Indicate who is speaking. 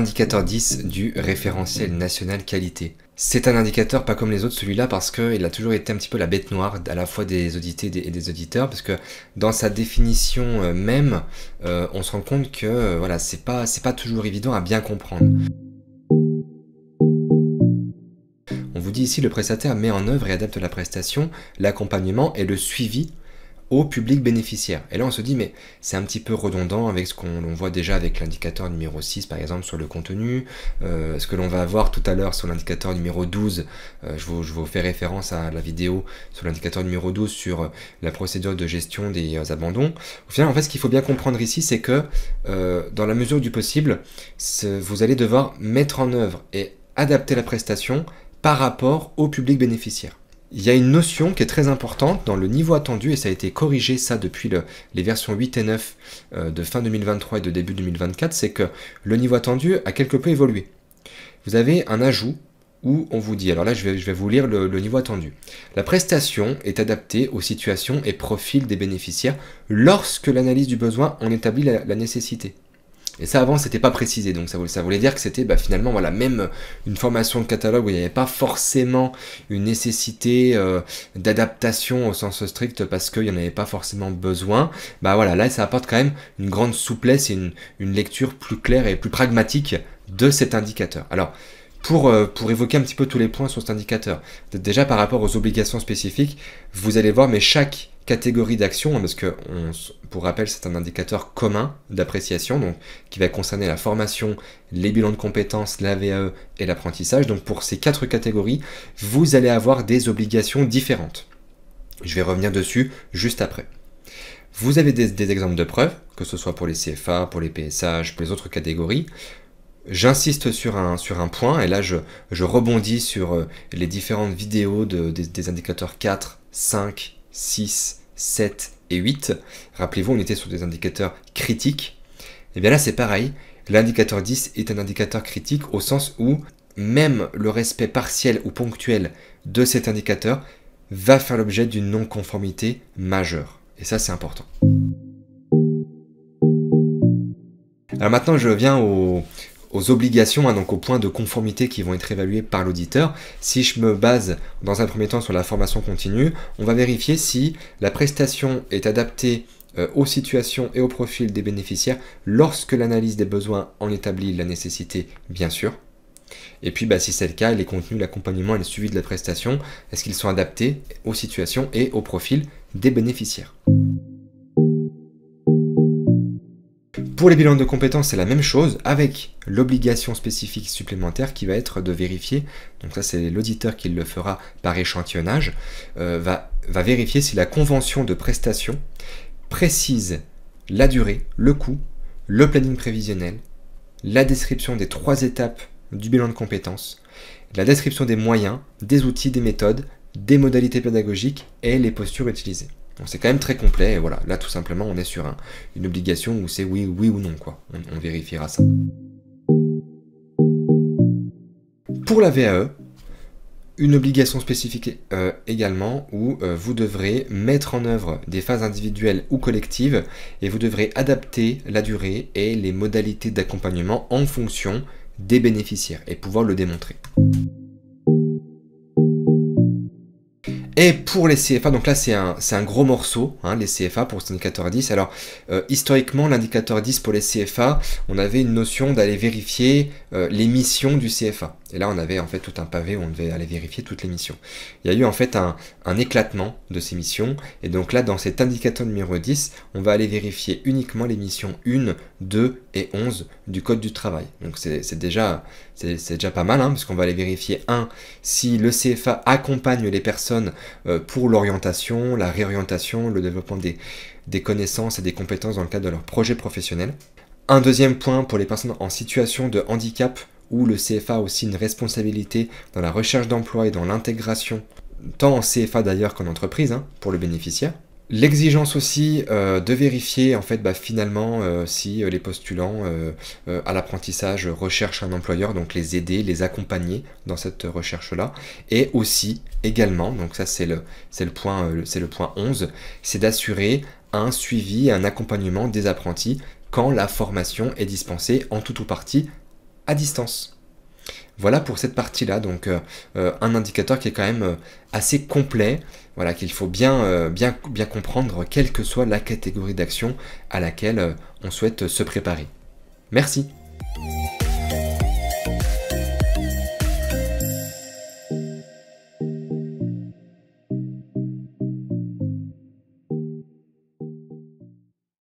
Speaker 1: indicateur 10 du référentiel national qualité. C'est un indicateur pas comme les autres, celui-là, parce qu'il a toujours été un petit peu la bête noire à la fois des audités et des auditeurs, parce que dans sa définition même, on se rend compte que voilà, c'est pas toujours évident à bien comprendre. On vous dit ici, le prestataire met en œuvre et adapte la prestation, l'accompagnement et le suivi au public bénéficiaire. Et là on se dit mais c'est un petit peu redondant avec ce qu'on voit déjà avec l'indicateur numéro 6 par exemple sur le contenu, ce que l'on va avoir tout à l'heure sur l'indicateur numéro 12, je vous fais référence à la vidéo sur l'indicateur numéro 12 sur la procédure de gestion des abandons. Au final en fait ce qu'il faut bien comprendre ici c'est que dans la mesure du possible, vous allez devoir mettre en œuvre et adapter la prestation par rapport au public bénéficiaire. Il y a une notion qui est très importante dans le niveau attendu, et ça a été corrigé ça depuis les versions 8 et 9 de fin 2023 et de début 2024, c'est que le niveau attendu a quelque peu évolué. Vous avez un ajout où on vous dit, alors là je vais vous lire le niveau attendu. La prestation est adaptée aux situations et profils des bénéficiaires lorsque l'analyse du besoin en établit la nécessité. Et ça avant c'était pas précisé, donc ça voulait dire que c'était finalement voilà, même une formation de catalogue où il n'y avait pas forcément une nécessité d'adaptation au sens strict parce qu'il n'y en avait pas forcément besoin. Voilà, là ça apporte quand même une grande souplesse et une lecture plus claire et plus pragmatique de cet indicateur. Alors pour évoquer un petit peu tous les points sur cet indicateur, déjà par rapport aux obligations spécifiques, vous allez voir, mais chaque catégorie d'action, parce que pour rappel c'est un indicateur commun d'appréciation, donc qui va concerner la formation, les bilans de compétences, la VAE et l'apprentissage. Donc pour ces 4 catégories, vous allez avoir des obligations différentes. Je vais revenir dessus juste après. Vous avez des exemples de preuves, que ce soit pour les CFA, pour les PSH, pour les autres catégories. J'insiste sur un point, et là je rebondis sur les différentes vidéos des indicateurs 4, 5, 6, 7 et 8. Rappelez-vous, on était sur des indicateurs critiques. Et bien là c'est pareil, l'indicateur 10 est un indicateur critique au sens où même le respect partiel ou ponctuel de cet indicateur va faire l'objet d'une non-conformité majeure. Et ça c'est important. Alors maintenant je viens aux obligations, donc aux points de conformité qui vont être évalués par l'auditeur. Si je me base dans un premier temps sur la formation continue, on va vérifier si la prestation est adaptée aux situations et au profil des bénéficiaires lorsque l'analyse des besoins en établit la nécessité, bien sûr. Et puis si c'est le cas, les contenus, l'accompagnement et le suivi de la prestation, est-ce qu'ils sont adaptés aux situations et au profil des bénéficiaires? Pour les bilans de compétences, c'est la même chose avec l'obligation spécifique supplémentaire qui va être de vérifier, donc ça c'est l'auditeur qui le fera par échantillonnage, va vérifier si la convention de prestation précise la durée, le coût, le planning prévisionnel, la description des 3 étapes du bilan de compétences, la description des moyens, des outils, des méthodes, des modalités pédagogiques et les postures utilisées. Donc c'est quand même très complet, et voilà, là tout simplement on est sur une obligation où c'est oui ou non, quoi. On vérifiera ça. Pour la VAE, une obligation spécifique également où vous devrez mettre en œuvre des phases individuelles ou collectives et vous devrez adapter la durée et les modalités d'accompagnement en fonction des bénéficiaires et pouvoir le démontrer. Et pour les CFA, donc là c'est un gros morceau, les CFA pour cet indicateur 10. Alors historiquement, l'indicateur 10 pour les CFA, on avait une notion d'aller vérifier les missions du CFA. Et là on avait en fait tout un pavé où on devait aller vérifier toutes les missions. Il y a eu en fait un éclatement de ces missions. Et donc là dans cet indicateur numéro 10, on va aller vérifier uniquement les missions 1, 2 et 11 du Code du travail. Donc c'est déjà pas mal, parce qu'on va aller vérifier si le CFA accompagne les personnes pour l'orientation, la réorientation, le développement des connaissances et des compétences dans le cadre de leur projet professionnel. Un deuxième point pour les personnes en situation de handicap, où le CFA a aussi une responsabilité dans la recherche d'emploi et dans l'intégration, tant en CFA d'ailleurs qu'en entreprise, pour le bénéficiaire. L'exigence aussi de vérifier en fait finalement si les postulants à l'apprentissage recherchent un employeur, donc les aider, les accompagner dans cette recherche-là. Et aussi également, donc ça c'est le point 11, c'est d'assurer un suivi, un accompagnement des apprentis quand la formation est dispensée en tout ou partie à distance. Voilà pour cette partie-là, donc un indicateur qui est quand même assez complet, voilà, qu'il faut bien comprendre, quelle que soit la catégorie d'action à laquelle on souhaite se préparer. Merci.